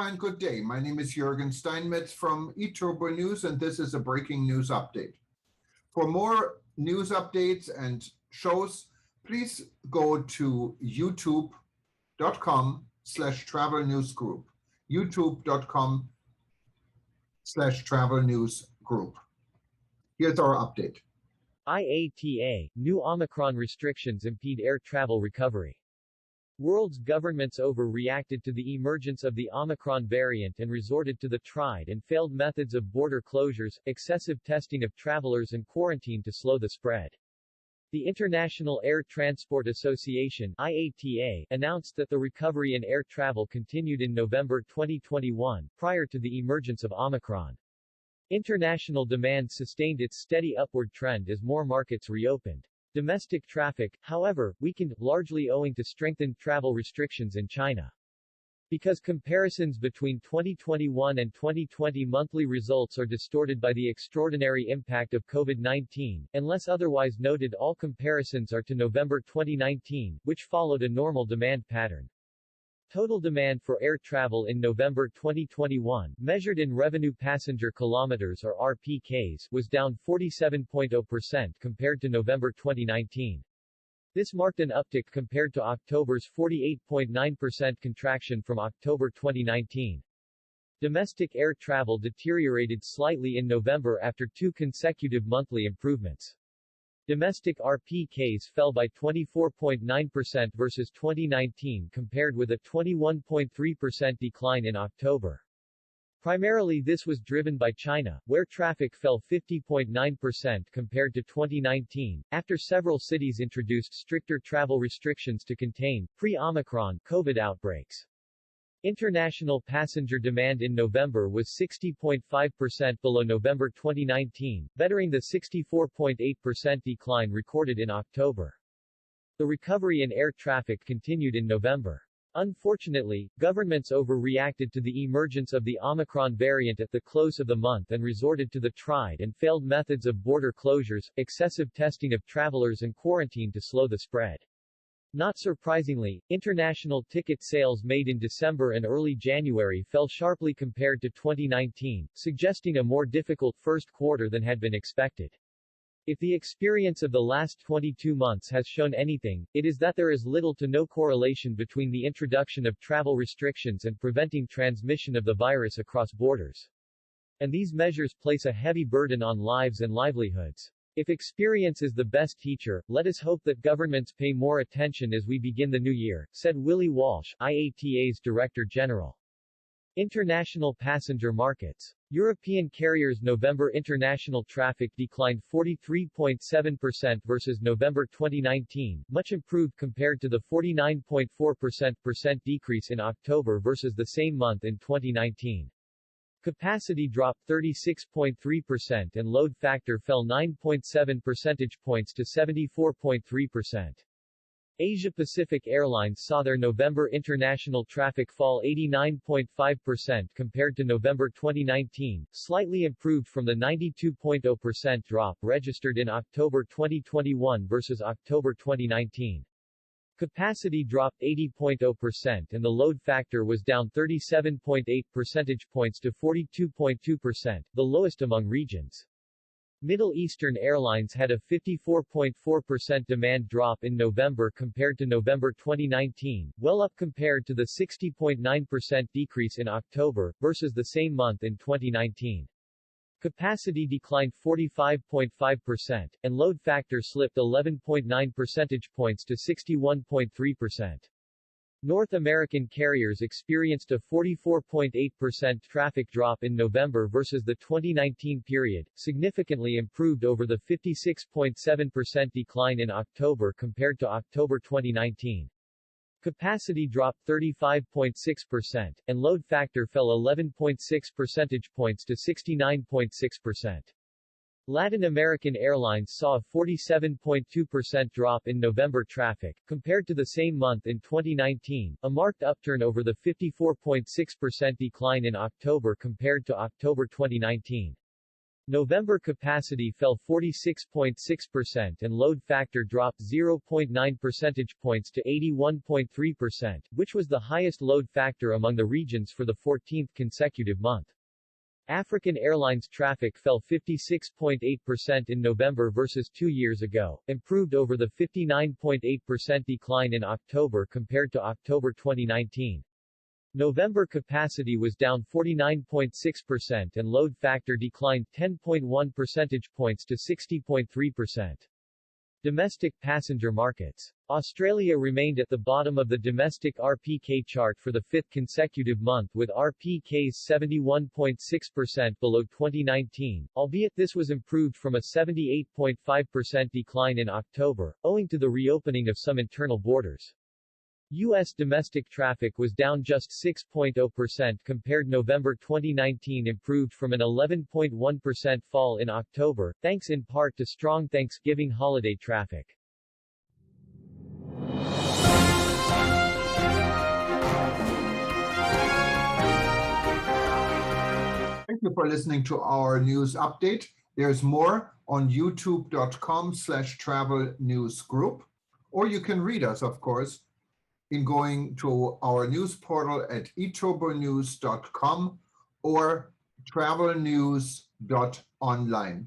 and good day. My name is Jürgen Steinmetz from eTurboNews, and this is a breaking news update. For more news updates and shows, please go to youtube.com/travel news group. youtube.com/travel news group. Here's our update. IATA, new Omicron restrictions impede air travel recovery. World's governments overreacted to the emergence of the Omicron variant and resorted to the tried and failed methods of border closures, excessive testing of travelers and quarantine to slow the spread. The International Air Transport Association (IATA) announced that the recovery in air travel continued in November 2021, prior to the emergence of Omicron. International demand sustained its steady upward trend as more markets reopened. Domestic traffic, however, weakened, largely owing to strengthened travel restrictions in China. Because comparisons between 2021 and 2020 monthly results are distorted by the extraordinary impact of COVID-19, unless otherwise noted, all comparisons are to November 2019, which followed a normal demand pattern. Total demand for air travel in November 2021, measured in revenue passenger kilometers or RPKs, was down 47.0% compared to November 2019. This marked an uptick compared to October's 48.9% contraction from October 2019. Domestic air travel deteriorated slightly in November after two consecutive monthly improvements. Domestic RPKs fell by 24.9% versus 2019 compared with a 21.3% decline in October. Primarily this was driven by China, where traffic fell 50.9% compared to 2019, after several cities introduced stricter travel restrictions to contain pre-Omicron COVID outbreaks. International passenger demand in November was 60.5% below November 2019, bettering the 64.8% decline recorded in October. The recovery in air traffic continued in November. Unfortunately, governments overreacted to the emergence of the Omicron variant at the close of the month and resorted to the tried and failed methods of border closures, excessive testing of travelers and quarantine to slow the spread. Not surprisingly, international ticket sales made in December and early January fell sharply compared to 2019, suggesting a more difficult first quarter than had been expected. If the experience of the last 22 months has shown anything, it is that there is little to no correlation between the introduction of travel restrictions and preventing transmission of the virus across borders. And these measures place a heavy burden on lives and livelihoods. If experience is the best teacher, let us hope that governments pay more attention as we begin the new year, said Willie Walsh, IATA's Director General. International passenger markets. European carriers' November international traffic declined 43.7% versus November 2019, much improved compared to the 49.4% decrease in October versus the same month in 2019. Capacity dropped 36.3% and load factor fell 9.7 percentage points to 74.3%. Asia-Pacific Airlines saw their November international traffic fall 89.5% compared to November 2019, slightly improved from the 92.0% drop registered in October 2021 versus October 2019. Capacity dropped 80.0% and the load factor was down 37.8 percentage points to 42.2%, the lowest among regions. Middle Eastern Airlines had a 54.4% demand drop in November compared to November 2019, well up compared to the 60.9% decrease in October, versus the same month in 2019. Capacity declined 45.5%, and load factor slipped 11.9 percentage points to 61.3%. North American carriers experienced a 44.8% traffic drop in November versus the 2019 period, significantly improved over the 56.7% decline in October compared to October 2019. Capacity dropped 35.6%, and load factor fell 11.6 percentage points to 69.6%. Latin American Airlines saw a 47.2% drop in November traffic, compared to the same month in 2019, a marked upturn over the 54.6% decline in October compared to October 2019. November capacity fell 46.6% and load factor dropped 0.9 percentage points to 81.3%, which was the highest load factor among the regions for the 14th consecutive month. African Airlines traffic fell 56.8% in November versus 2 years ago, improved over the 59.8% decline in October compared to October 2019. November capacity was down 49.6% and load factor declined 10.1 percentage points to 60.3%. Domestic passenger markets. Australia remained at the bottom of the domestic RPK chart for the fifth consecutive month with RPKs 71.6% below 2019, albeit this was improved from a 78.5% decline in October, owing to the reopening of some internal borders. U.S. domestic traffic was down just 6.0% compared November 2019, improved from an 11.1% fall in October, thanks in part to strong Thanksgiving holiday traffic. Thank you for listening to our news update. There's more on youtube.com/travel news group, or you can read us, of course, in going to our news portal at eTurboNews.com or travelnews.online.